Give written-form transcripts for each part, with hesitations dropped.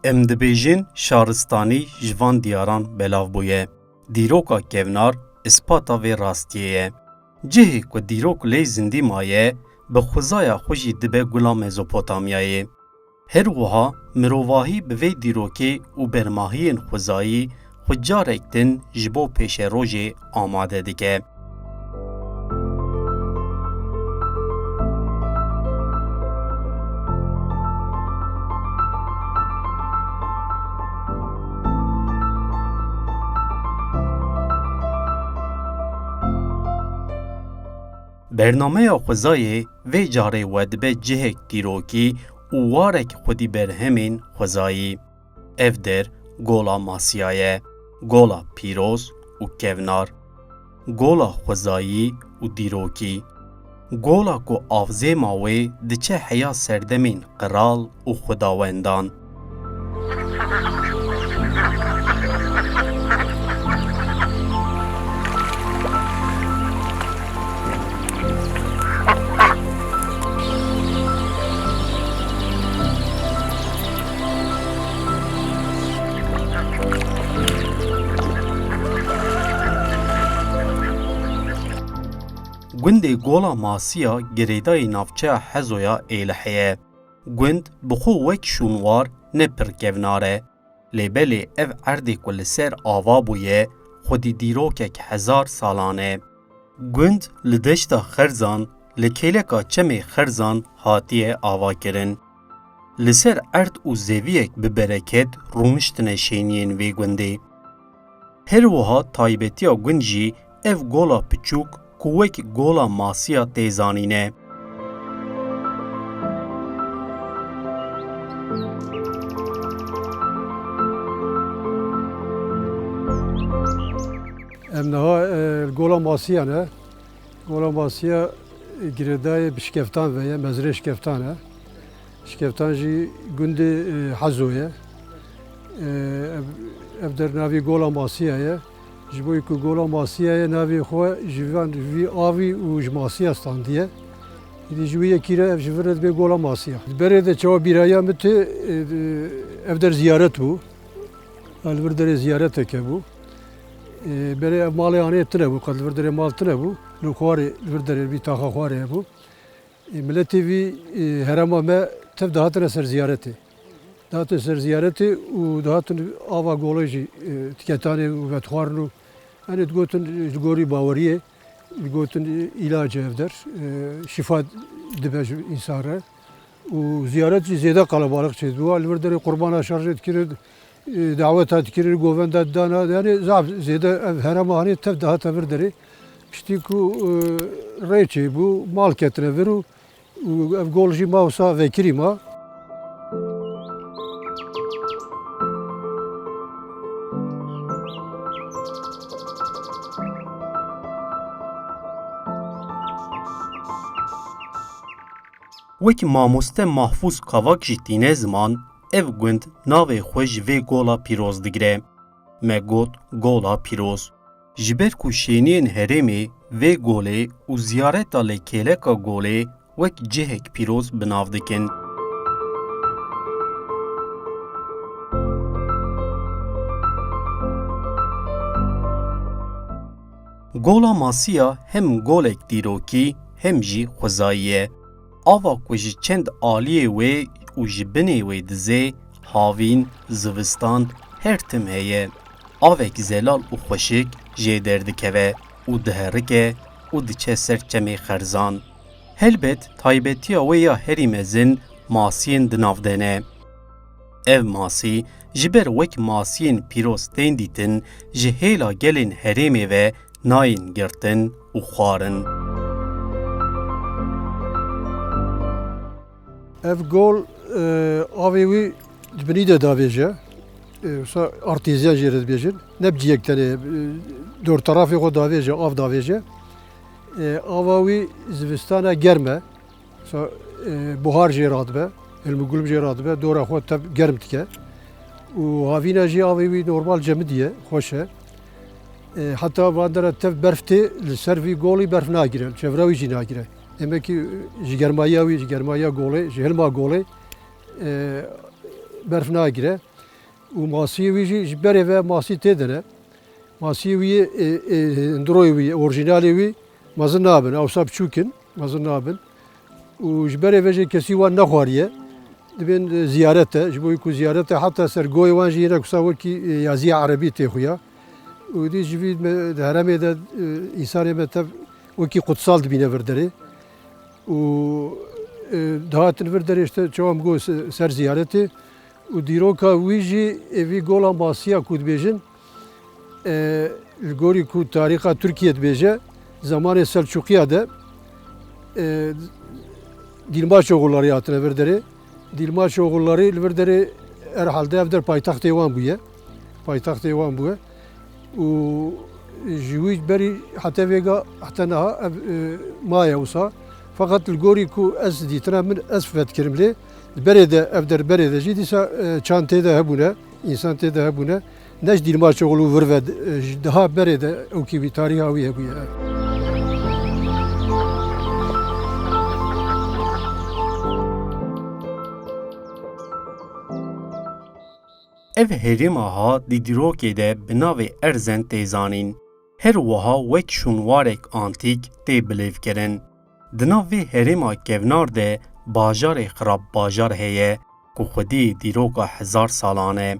Em dibêjin şaristanî ji van diyaran belav bûye. Dîroka kevnar ispata vê rastiyê ye. Cihê ku dîrok lê zindî maye, bi xwezaya xwe jî dibe gula Mezopotamyayê. Her wiha mirovahî bi vê dîrokê û bermahiyên xwezayî xwe carek din ji bo pêşerojê amade dike. Bernameya xwezayê vê carê we dibe cihek dîrokî û warek xwedî berhemên xwezayî. Ev der gola Masya ye, gola pîroz û kevnar, gola xwezayî û dîrokî. Gola ku avzêma wê diçe heya serdemên qiral û xwedawendan. Gundê gola Masya girêdayê navçeya Hezoya Êlihê ye. Gund bi xwe wek şûnwar ne pir kevnar e. Lêbelê ev erdê ku li ser ava bûye, xwedî dîrokek hezar salan e. Gund li deşta Xerzan, li kêleka çemê Xerzan hatiye avakirin. Li ser erd û zeviyek bi bereket rûniştine şêniyên vê gundê. Her wiha taybetiya gund jî ev gola piçûk ku wek gola Masya tê zanîne. Em niha gola Masya ne? Gola Masya girêdayê bi şikeftan ve ye, mezrê şikeftan e. Şikeftan jî gundê Hezo ye. Ev der navê gola Masya ye. Ji bo ku gola Masyayê navê xwe ji vî avî û ji Masya standiye. Ji wî yekî re ev ji vir re dibe gola Masya. Berê de çawa bîraya min tê ev der ziyaret bû. Li vir derê ziyareteke bû. Berê ev malê anê tune bû, qet li vir derê mal tune bû. Li xwarê li vir derê vî taxa xwarê hebû. Miletê vî herema me tev dihatine ser ziyaretê. Dihatin ser ziyaretê û dihatin ava golê jî tiketanê û vetxwarin û hani digotin ji gorî baweriyê, digotin îlac ev der, şifa dibe ji însan re û ziyaret jî zêde qelebalix çêdibû. Li vir derê qurbana şerjê dikirin, daweta dikirin, govenda didana, yani zaf zêde ev herema anê tev dihate vir derê. Piştî ku rê çêbû, mal ketine vir û ev gol jî ma wisa vekirî ma. Wek mamoste Mahfûz Kavak jî tîne ziman, ev gund navê xwe ji vê gola pîroz digire. Me got gola pîroz. Ji ber ku şêniyên herêmê vê golê û ziyareta lê kêleka golê wek cihek pîroz bi nav dikin. Gola Masya hem golek dîrokî hem jî xwezayî ye. Ava ku ji çend aliyê wê û ji binê wê dize, havîn, zivistan, her tim heye. Avek zelal û xweşik jê derdikeve û diherike û diçe ser çemê Xerzan. Helbet taybetiya wê ya herî mezin masiyên di nav de ne. Ev masî ji ber wek masiyên pîroz tên dîtin, ji hêla gelên herêmê ve nayên girtin û xwarin. Ev gol avê wî di binî de davêje. Artêziya jê re dibêjin. Ne bi ciyek tenê dor tarafê xwe davêje, av davêje. Ava wî zivistana germ e. Buhar jê radibe, hilmigulm jê radibe, dora xwe tev germ dike. û havîna jî avê wî normal cemidî ye, xweş e. Heta van dere tev berf tê li ser vî golê berf nagire, çevra wî jî nagire. Demekî ji germaya wî, ji germaya golê, ji hilma golê berf nagire. û masiyê wî jî ji berê ve masî tê de ne. Masiyê wî ndroyê wî orijinalê wî mezin nabin, ewsa biçûk in, mezin nabin. û ji berê ve jê kesî wan nexwariye. Dibên ziyaret e, ji bo ku ziyaret e heta ser goyê wan jî hinek wisa wekî yaziya erebî tê xuya. û dî ji vî di herêmê de însanê me tev wekî qutsal dibîne vir derê. û dihatin vir derê işte çawa min got ser ziyaretê û dîroka wî jî vî gola masiya ku dibêjin li gorî ku tarîxa Tirkiye dibêje zamanê Selçuqiya de Dîlmaç oğulları hatine vir derê. Dîlmaç oğulları li vir derê herhalde ev der paytaxtê wan bûye. Paytaxtê wan bûye. û ji wî berî heta vêga heta niha ev maye wisa. Fakat li gorî ku ez dîtina min ez fetkirim lê berê de ev der berê de jî dîsa çantê de hebûne, însan tê de hebûne. Ne ji Dîlmaç oğlu vir ve daha berê de ewkî wî tarîxa wî hebûye. Ev herêma ha di dîrokê de bi navê Erzen tê zanîn. Her wiha wek şûnwarek antîk tê bilêvkirin. Di nav vê herêma kevnar de bajarê Xirabbajar heye ku xwedî dîroka hezar salan e.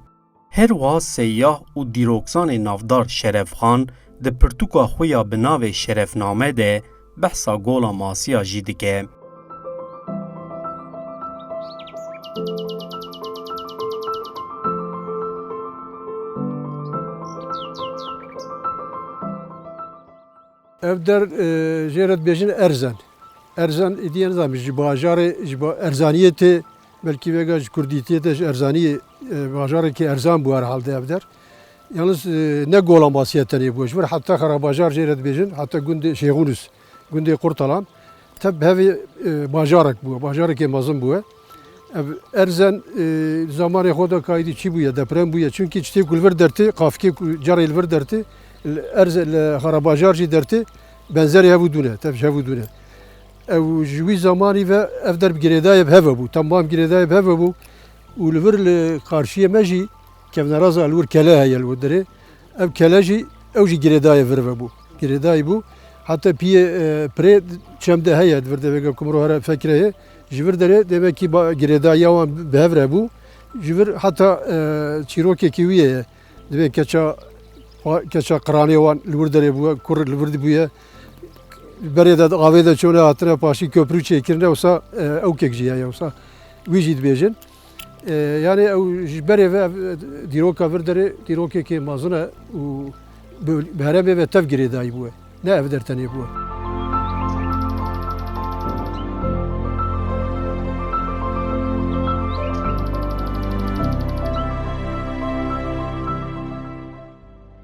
Her wiha seyyah û dîrokzanê navdar Şerefxan di pirtûka xwe ya bi navê Şerefname de behsa gola masiya jî dike. Ev der jêret bêjin Erzen. Erzen îdiye nizanî ji bajarê ji Erzaniyê tê belkî vêga ji Kurdîtiyê de ji Erzaniyê bajarekî erzan bû herhalde ev der. Yalnız ne gola masiye tenê bû ji vir heta Xarabajar jêret bêjin heta gundê Şêxûnûs gundê Qurtalan teb hevê bajarek bû bajarekê mezin bûye. Ev Erzen zamanê xwe de kaydî çi bûye deprem bûye çünkü tiştê ku li vir dertê qafkê ku carê li vir dertê Erzen li Xarabajar jî dertê benzerî hevû dûne tev ji hevû dûne. Ew ji wî zamanî ve ev der bi girêdayê heve bû temam girêdayê heve bû û li vir li qarşiyê me jî kevneraza li wir kele heye li wir derê ev kele jî ew jî girêdayê vir vebû girêdayî bû heta piyê pirê çem de heye di vir de vêga ku mirov here fekireye ji vir derê demekî girêdayiya wan bi hev re bû ji vir heta çîrokekî wî ye divê keça qiranê wan li wir derê bûye kur li wir dibûye berê de avê de çûne hatine paşî köprû çêkirine wisa ewkek jî heye wisa wî jî dibêjin. Yani ew ji berê ve dîroka vir derê dîrokekê mezin e û bi herêmê ve tev girêdayî bûye ne ev der tenê bûye.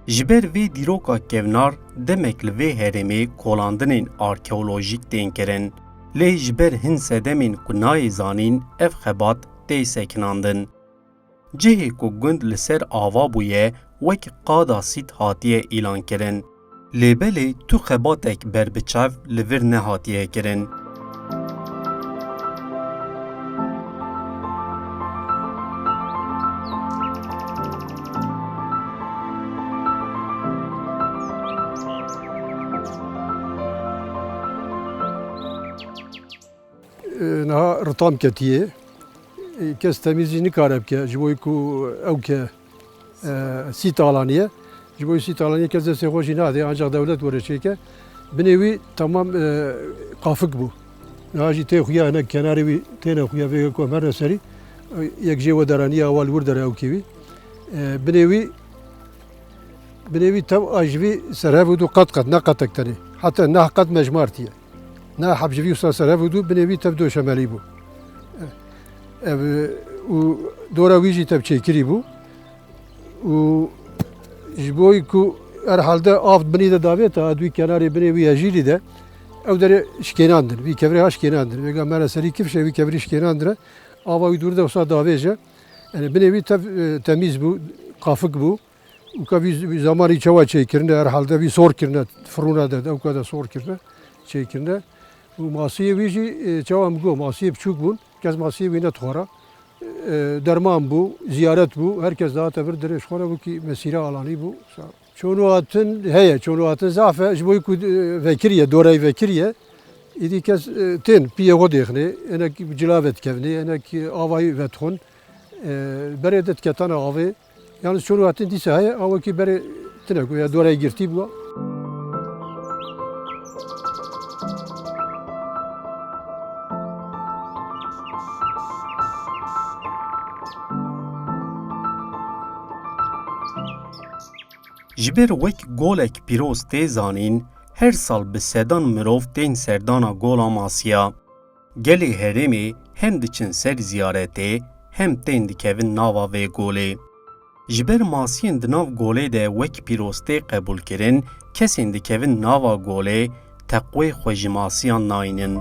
Ji ber vê dîroka kevnar demek li vê herêmê kolandinên arkeolojîk tên kirin. Lê ji ber hin sedemên ku nayê zanîn ev xebat tê sekinandin. Cihê ku gund li ser ava bûye wek qada sît hatiye îlan kirin. Lêbelê tu xebatek berbiçev li vir nehatiye kirin. Niha ritam ketiye kes temîzî nikare bike ji bo ku ew ke sît alaniye ji bo sît alaniye kes destê xwe jî nade ancak dewlet were çêke binê wî temam qafik bû niha jî tê xuya hinek kenarê wî têne xuya vêga ku em her serî yek jê we deraniya ewal wir dere ewkê wî binê wî tev a ji vî serhev û qet ne qetek tenê heta neh qet mejmartiye ne hebjivî wisa serhev û binê wî tev doşemelî bû. Ev û dora wî jî tev çêkirî bû û ji bo ku herhalde av binê de davêta dû kenarê binê wî hejîrî de ew derê şikênandin wî kevirê ha şikênandin vêga me re serî kifşe wî kevirî şikênandine ava wî dûr de wisa davêje yani binê wî tev temîz bû qafik bû û ka wî zamanî çawa çêkirine herhalde wî sor kirine firûna de ew ka de sor kirine çêkirine û masiyê wî jî çawa min got masiyê biçûk bûn kes masiyê wî netixwara derman bu, ziyaret bu. Herkes daha tebir direş xora bu ki mesire alani bu. Çoğunu atın heye, çoğunu atın zafe, jboy ku vekiriye, dorey vekiriye. İdi kes ten piye godexne, enek cilavet kevni, enek avayı vetxun. Beredet ketana avı. Yalnız çoğunu atın dise heye, ava ki bere tine ku ya dorey girti bu. Ji ber wek golek pîroz tê zanîn, her sal bi sedan mirov tên serdana gola Masiya. Gelê herêmê hem diçin ser ziyaretê, hem tên dikevin nava vê golê. Ji ber masiyên di nav golê de wek pîroztê qebûlkirin, kesên dikevin nava golê, teqwê xwe ji masiyan nayînin.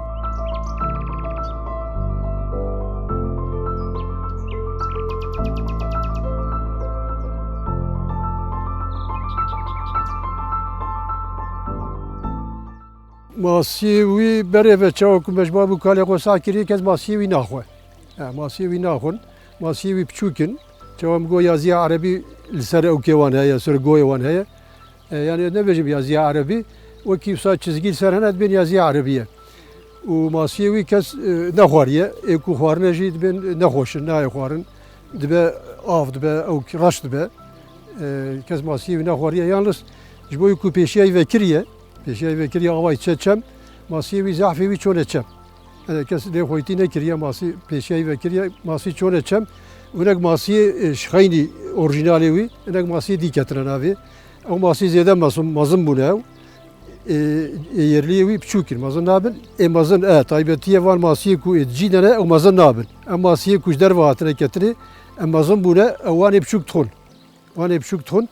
ماسیه وی بره و چاو که مجبور بو کالی خو ساکری کس ماسیه وی نخواه. ماسیه وی نخون. ماسیه وی بچوکن. چاو هم گو یازی عربی لسر اوکیوان هیا سر گویوان هیا. یعنی نبیجم یازی عربی و کی سا چیزگی سر هند بین یازی عربیه. و ماسیه وی کس نخواریه. اکو خوارنه جید بین نخوشن نه خوارن. دبه آف دبه او راش دبه. کس ماسیه وی نخواریه. یعنی جبوی کو پیشی وکریه. پیشی وکری آوای چچم ماسی وی زعفی وی چونه چم کس دی خویتی نکریه ماسی پیشی وکری ماسی چونه چم ونک ماسی شخینی اورجینالی وی ونک ماسی دیکترن آوی او ماسی زیاده مازن بونه yerli wî biçûkir mezin nabin ê mezin taybetiye van masiyê ku cî dene ew mezin nabin em masiyê ku ji derve hatine ketinê em mezin bûne ew wanê biçûk dixwin wanê biçûk dixwin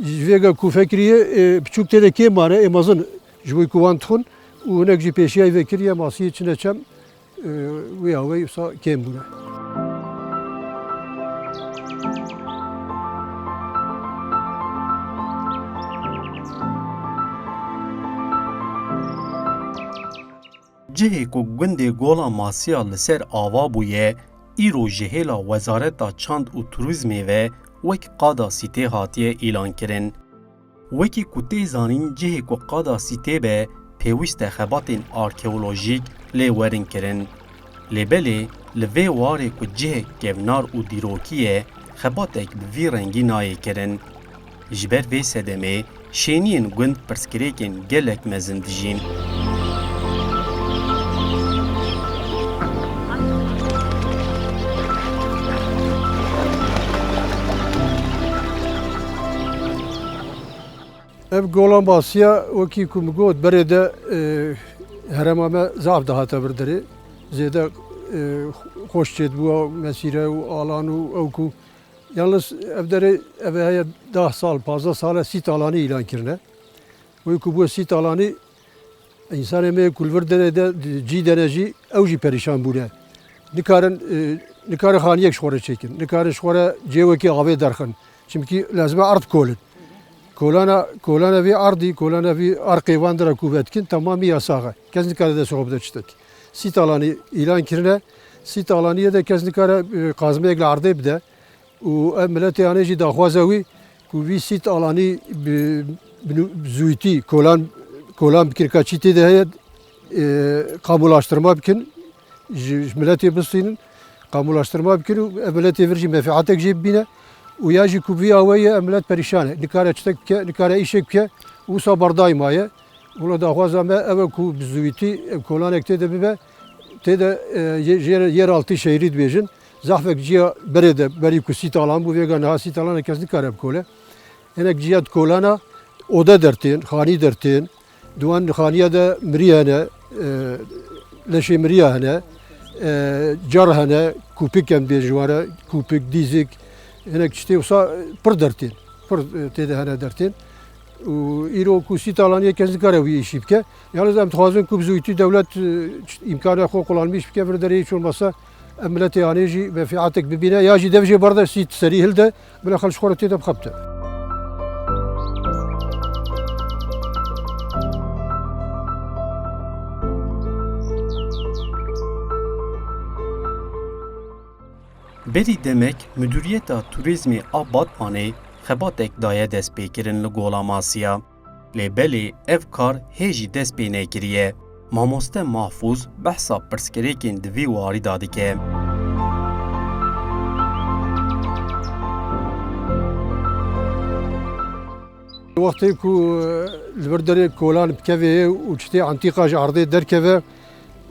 ji vê ku fekiriye biçûk tê de kê mane ê mezin ji bo ku wan dixwin û hinek jî pêşiya vê kiriye masiyê çine çem wê awê wisa kêm bûne. Cihê ku gundê gola Masiya li ser ava bûye, îro ji hêla Wezareta Çand û Turîzmê ve wek qada sîtê hatiye îlankirin. Wekî ku tê zanîn cihê ku qada sîtê be, pêwîst e xebatên arkeolojîk lê werin kirin. Lêbelê li vê warê ku cihek kevnar û dîrokî ye, xebatek bi vî rengî nayê kirin. Ji ber vê sedemê, şêniyên gund pirsgirêkên gelek mezin dijîn. Ev gola Masiya wekî ku min got berê de herema me zaaf dihate bir derê. Zêde xweş çêdibûya mesîre û alan û ew ku yalnız ev derê ev heye 10 sal 15 sal sît alanî îlan kirine. Wê ku bûye sît alanî însanê me ku li vir derê de cî dene jî ew jî perîşan bûne. Nikarin xaniyek ji xwe re çêkin. Nikarin ji xwe re cêwekê avê derxin. Çimkî lazim e erd kolin. Kolana vê ardî, kolana vê arqê wan dira ku vetkin tamamî yasax e. Kes nikare dest xwe bide tiştek. Sît alanî îlan kirine, sît alaniyê de kes nikare qazmeyek li erdê bide û ev miletê anê jî daxwaza wî ku vî sît alanî bi zûyîtî kolan bi kirkaçî tê de heye qamulaştırma bikin ji miletê bistînin qamulaştırma bikin û ev miletê vir jî menfaatek jê bibîne. û ya jî ku vî awayê em millet perîşan e. Nikare çitek bike, nikare îşek bike wisa berdayî maye. Wila daxwaza me ew e ku bi zûyîtî ev kolanek tê de bibe tê de yeraltî şehrî dibêjin. Zafek ciya berê de berî ku sît alan bû vêga niha sît alana kes nikare bikole. Hinek ciya kolana oda dertên, xanî dertên, duwan xaniya de mirî hene, leşê mirîya hene, car hene, kûpik em bêjin ware, kûpik, dîzik, hinek tiştê wisa pir dertên, pir tê de hene dertên. û îro ku sît alaniyê kes nikare wî îşî bike. Yalnız em dixwazin ku bi zûyîtî dewlet îmkana xwe qulanmış bike vir derê hiç olmasa em miletê anê jî menfaatek bibîne ya jî dev jê berda sît serî hilde bila xel ji xwe re tê de bixebite. Berî demek Müdüriyeta Turizmê a Batmanê xebatek daye destpêkirin li Gola Masiya. Lê belê ev kar hê jî dest pê nekiriye. Mamoste Mahfûz behsa pirsgirêkên di vî warî da dike. وقتی کو لبردر کولان بکوه و چتی انتیقا جی عرضه درکوه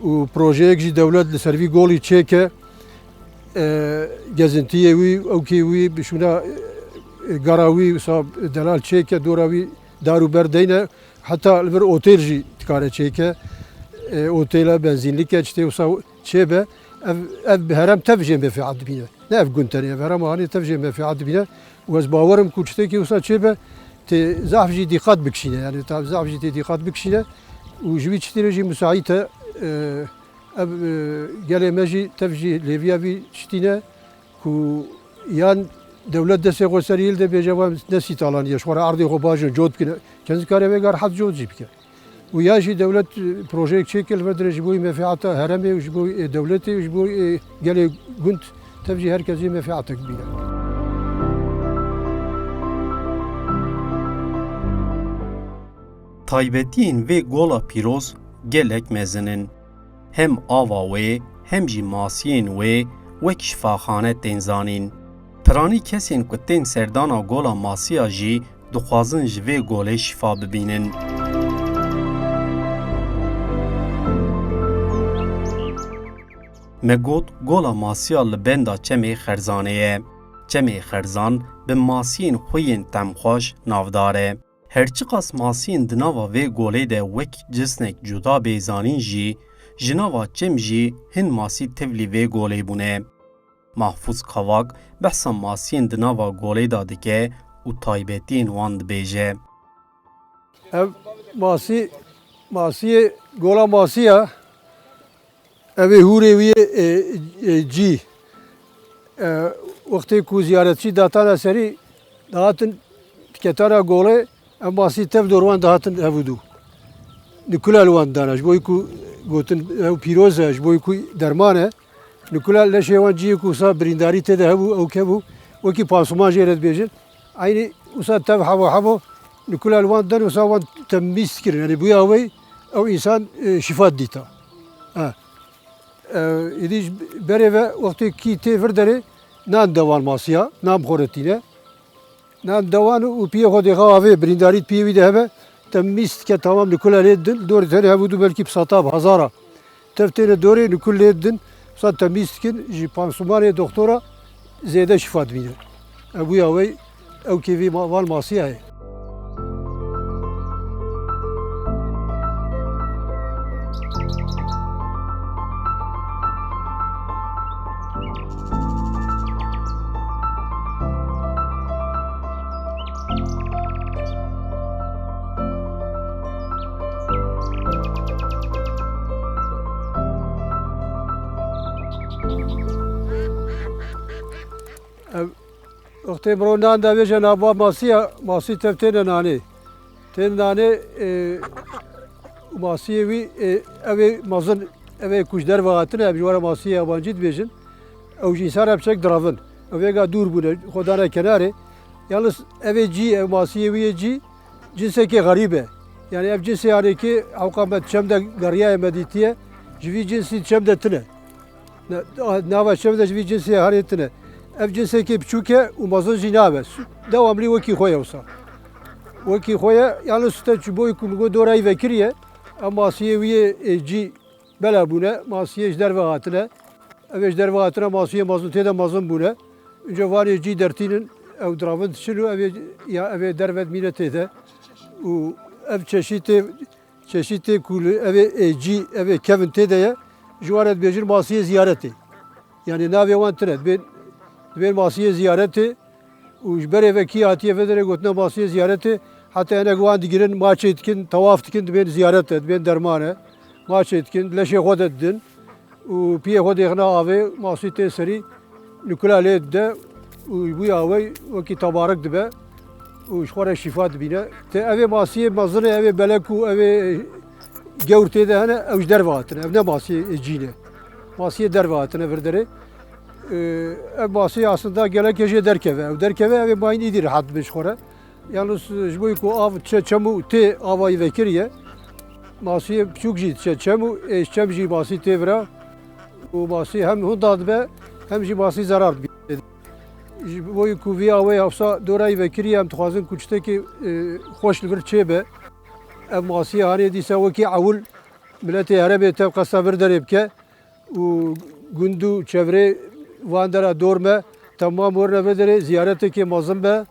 و پروژه جی دولت لسروی گولی چیکه گزنتیه وی او کی وی بشونا گراوی صاحب دلال چیکه دوراوی دارو بردینه حتی لبر اوتیل جی تکاره چیکه اوتیل بنزینلیکه چتی وسا چیبه اف بهرم تفجیم به فعاد بینه نه اف گنتنی بهرم هانی تفجیم به فعاد بینه و از باورم کو چتی کی وسا چیبه تی ضعف جی دقت بکشینه یعنی تا ضعف جی دقت بکشینه و جوی چتی رجی مساعده اب گله مجی تفجی لیویا وی چتینه کو یان دولت دست قصریل ده بجواب نسی تالان یشوار عرضی خوباجن جود کنه کنز کاری وگر حد جود جیب که و یاشی دولت پروژه چیکل ودر جبوی مفاعت هرمی و جبوی دولتی و جبوی گله گنت تفجی هر کسی مفاعت کبیره. Taybetiyên vê gola pîroz gelek mezin. Hem ava wê hem jî masiyên wê wek şifaxane tên zanîn. Piranî kesên ku tên serdana gola masiya jî dixwazin ji vê golê şifa bibînin. Me got gola masiya li benda çemê Xerzanê ye. Çemê Xerzan bi masiyên xwe yên temxweş navdar e. Herçi qas masiyên di nava vê golê de wek cisnek cuda bêzanîn jî, ji nava çem jî hin masî tevlî vê golê bûne. Mahfûz Kavak behsa masiyên di nava golê da dike û taybetiyên wan dibêje. Ev masiye gola masiya ev hûrê wî cî wextê ku ziyaretçî datana serî dahatin tiketara golê em masî tev dorwan dahatin hevûdû. Nikula li wan dana ji bo ku gotin ew pîroz e ji bo ku derman e nikula leşê wan ciyê ku wisa birîndarî tê de hebû ew kebû wekî pansuman jê re dibêjin aynî wisa tev hebo nikula li wan dan wisa wan temmîz kirin yani bûya wê ew însan şifa dîta. Êdî ji berê ve wextê kî tê vir derê nan dewan masiya nan bixoretîne nan dewan û piyê xwe dêxa avê birîndarî piyê wî de hebe temmîz dike tamam nikula lê din dorê tenê hebûdû belkî pisata hezara tev têne dorê nikul lê din wisa temmîz dikin ji pansumanê doktora zêde şifa dibîne. Bûya wê ew kêvî van masiya ye. Wextê mirov nan davêje nava masiya masî tev têne nanê. Tên nanê masiyê wî ev ê mezin ev ê ku ji derve hatine ev ji were masiyê yabancî dibêjin ew jî însan hepçek diravin. Ew vêga dûr bûne xwe dane kenarê. Yalnız ev ê cî ev masiyê wî yê cî cinsekê xerîb e. Yani ev cinsê yanekî hewqa me çem de geriya me dîtiye ji vî cinsî çem de tune. Nava çem de ji vî cinsê herê tune. Ev cinsekê biçûk e û mezin jî nabe. Dewamlî wekî xwe ye wisa. Wekî xwe ye yalnız te ji bo ku got dorayî vekiriye ev masiyê wî yê cî bela bûne masiyê ji derve hatine. Ev ê ji derve hatine masiyê mezin tê de mezin bûne. Înce wanê cî dertînin ew diravin diçin û ev ê derve dimîne tê de. û ev çeşîtê ku ev ê cî ev ê kevin tê de ye ji were dibêjin masiyê ziyaretê. Yani navê wan tune dibên masiyê ziyaretê û ji berê vekî hatiye vederê gotine masiyê ziyaretê heta hinek wan digirin maçê dikin tewaf dikin dibên ziyaret e dibên derman e maçê dikin leşê xwe de didin û piyê xwe dêxine avê masî tê serî nikula lê dide û bûya wê wekî tebarek dibe û ji xwe re şîfa dibîne. Ev ê masiyê mezin e ev ê belek û ev ê gewr tê de hene ew ji derve hatine ev ne masiyê cî ne. Masiyê derve hatine vir derê ev masaya aslında gelek eje derkeve. Ev derkeve ev mayın idir rahat beşkore. Yalnız jboy ku av çemu te avayı vekiriye. Masaya çok jit çemu çem ji masi te vera. O masi hem hundad be hem ji masi zarar. Jboy ku vi avay afsa dorayı vekiriye hem tuhazın kuçteki hoş lgır çebe. Ev masaya hani dise veki avul milleti harabe tev kasa verderibke. O gündu çevre Vandara dorme tamam orada vedere ziyarete ki mazım be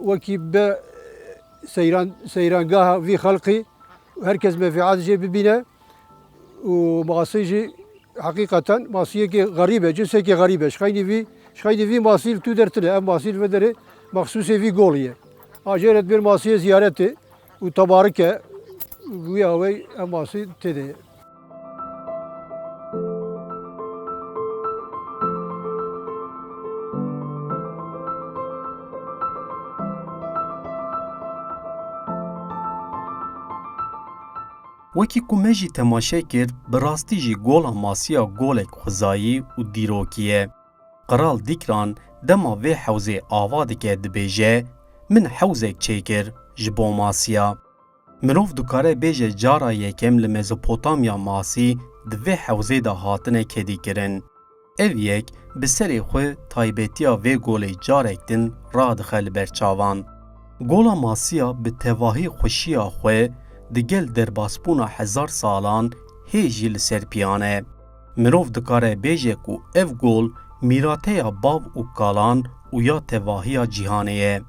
وكي be seyrangaha vi halkı herkes mefiadce bibine masıcı hakikaten masıya ki garibe cinse ki garibe şkayni vi masıl tu dertine ev masıl vedere mahsusi vi goliye aceret bir masıya ziyareti u tabarike bu yavey ev masıl tede. وەکی ku me jî temaşe kir bi rastî jî gola masiya golek xwezayî û dîrokî ye. Qral dîkran dema vê hewzê ava dike dibêje min hewzek çêkir ji bo masiya. Mirov dikare bêje cara yekem li Mezopotamya masî di vê hewzê de hatine kedîkirin. Ev yek bi serê xwe taybetiya vê golê carek din radixe li ber çavan. Gola masiya bi tevahî xweşiya xwe di gel derbasbûna hezar salan hê jî li ser piyane. Mirov dikare bêje ku ev gol mîrateya bav û kalan û ya tevahiya cîhanê ye.